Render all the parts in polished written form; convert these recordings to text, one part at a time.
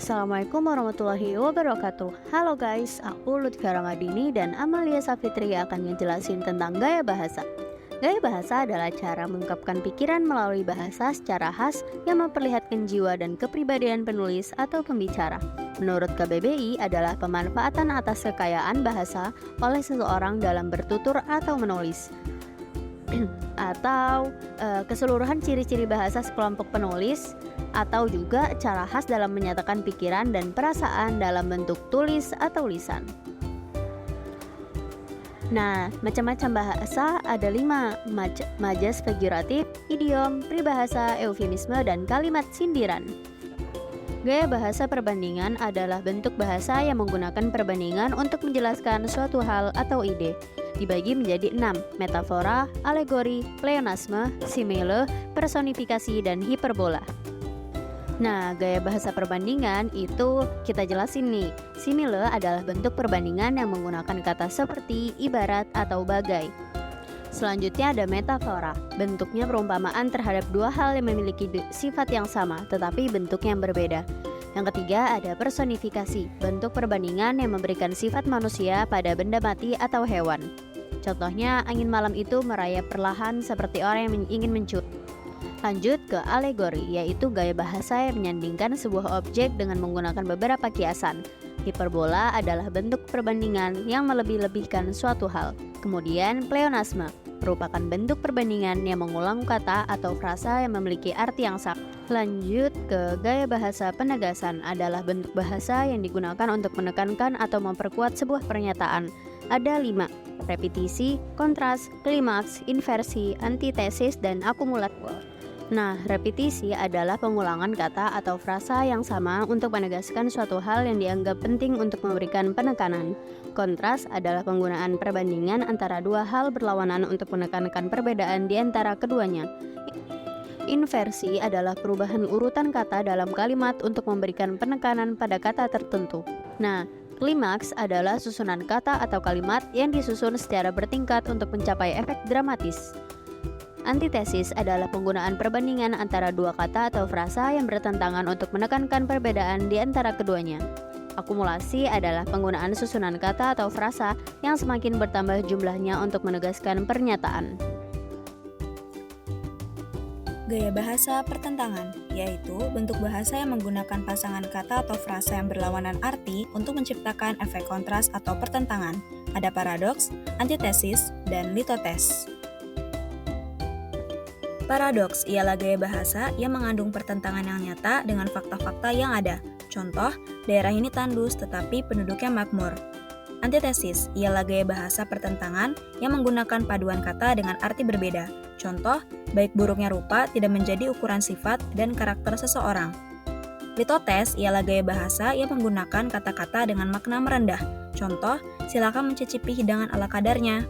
Assalamualaikum warahmatullahi wabarakatuh. Halo guys, aku Lutfi Ramadini dan Amalia Safitri akan ngejelasin tentang gaya bahasa. Gaya bahasa adalah cara mengungkapkan pikiran melalui bahasa secara khas yang memperlihatkan jiwa dan kepribadian penulis atau pembicara. Menurut KBBI adalah pemanfaatan atas kekayaan bahasa oleh seseorang dalam bertutur atau menulis. Atau keseluruhan ciri-ciri bahasa sekelompok penulis, atau juga cara khas dalam menyatakan pikiran dan perasaan dalam bentuk tulis atau lisan. Nah, macam-macam bahasa ada 5: majas figuratif, idiom, peribahasa, eufemisme, dan kalimat sindiran. Gaya bahasa perbandingan adalah bentuk bahasa yang menggunakan perbandingan untuk menjelaskan suatu hal atau ide. Dibagi menjadi 6: metafora, alegori, pleonasme, simile, personifikasi, dan hiperbola. Nah, gaya bahasa perbandingan itu kita jelasin nih. Simile adalah bentuk perbandingan yang menggunakan kata seperti, ibarat, atau bagai. Selanjutnya ada metafora, bentuknya perumpamaan terhadap dua hal yang memiliki sifat yang sama tetapi bentuk yang berbeda. Yang ketiga ada personifikasi, bentuk perbandingan yang memberikan sifat manusia pada benda mati atau hewan. Contohnya, angin malam itu merayap perlahan seperti orang yang ingin mencut. Lanjut ke alegori, yaitu gaya bahasa yang menyandingkan sebuah objek dengan menggunakan beberapa kiasan. Hiperbola adalah bentuk perbandingan yang melebih-lebihkan suatu hal. Kemudian pleonasme merupakan bentuk perbandingan yang mengulang kata atau frasa yang memiliki arti yang sama. Lanjut ke gaya bahasa penegasan, adalah bentuk bahasa yang digunakan untuk menekankan atau memperkuat sebuah pernyataan. Ada 5: repetisi, kontras, klimaks, inversi, antitesis, dan akumulatif. Nah, repetisi adalah pengulangan kata atau frasa yang sama untuk menegaskan suatu hal yang dianggap penting untuk memberikan penekanan. Kontras adalah penggunaan perbandingan antara dua hal berlawanan untuk menekankan perbedaan di antara keduanya. Inversi adalah perubahan urutan kata dalam kalimat untuk memberikan penekanan pada kata tertentu. Nah, klimaks adalah susunan kata atau kalimat yang disusun secara bertingkat untuk mencapai efek dramatis. Antitesis adalah penggunaan perbandingan antara dua kata atau frasa yang bertentangan untuk menekankan perbedaan di antara keduanya. Akumulasi adalah penggunaan susunan kata atau frasa yang semakin bertambah jumlahnya untuk menegaskan pernyataan. Gaya bahasa pertentangan, yaitu bentuk bahasa yang menggunakan pasangan kata atau frasa yang berlawanan arti untuk menciptakan efek kontras atau pertentangan. Ada paradoks, antitesis, dan litotes. Paradoks ialah gaya bahasa yang mengandung pertentangan yang nyata dengan fakta-fakta yang ada. Contoh, daerah ini tandus tetapi penduduknya makmur. Antitesis ialah gaya bahasa pertentangan yang menggunakan paduan kata dengan arti berbeda. Contoh, baik buruknya rupa tidak menjadi ukuran sifat dan karakter seseorang. Litotes ialah gaya bahasa yang menggunakan kata-kata dengan makna merendah. Contoh, silakan mencicipi hidangan ala kadarnya.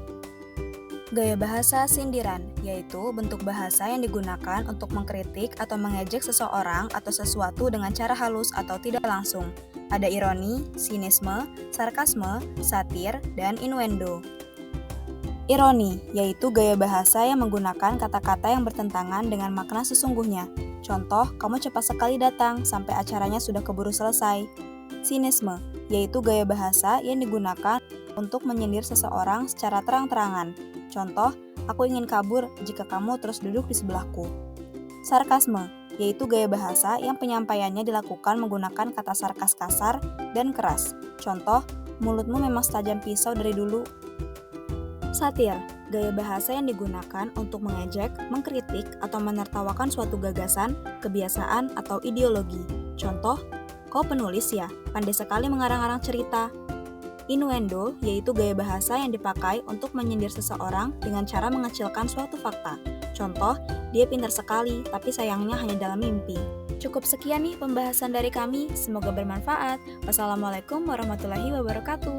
Gaya bahasa sindiran, yaitu bentuk bahasa yang digunakan untuk mengkritik atau mengejek seseorang atau sesuatu dengan cara halus atau tidak langsung. Ada ironi, sinisme, sarkasme, satir, dan innuendo. Ironi, yaitu gaya bahasa yang menggunakan kata-kata yang bertentangan dengan makna sesungguhnya. Contoh, kamu cepat sekali datang, sampai acaranya sudah keburu selesai. Sinisme, yaitu gaya bahasa yang digunakan untuk menyindir seseorang secara terang-terangan. Contoh, aku ingin kabur jika kamu terus duduk di sebelahku. Sarkasme, yaitu gaya bahasa yang penyampaiannya dilakukan menggunakan kata sarkas kasar dan keras. Contoh, mulutmu memang setajam pisau dari dulu. Satir, gaya bahasa yang digunakan untuk mengejek, mengkritik, atau menertawakan suatu gagasan, kebiasaan, atau ideologi. Contoh, kau penulis ya, pandai sekali mengarang-arang cerita. Innuendo, yaitu gaya bahasa yang dipakai untuk menyindir seseorang dengan cara mengecilkan suatu fakta. Contoh, dia pintar sekali, tapi sayangnya hanya dalam mimpi. Cukup sekian nih pembahasan dari kami, semoga bermanfaat. Wassalamualaikum warahmatullahi wabarakatuh.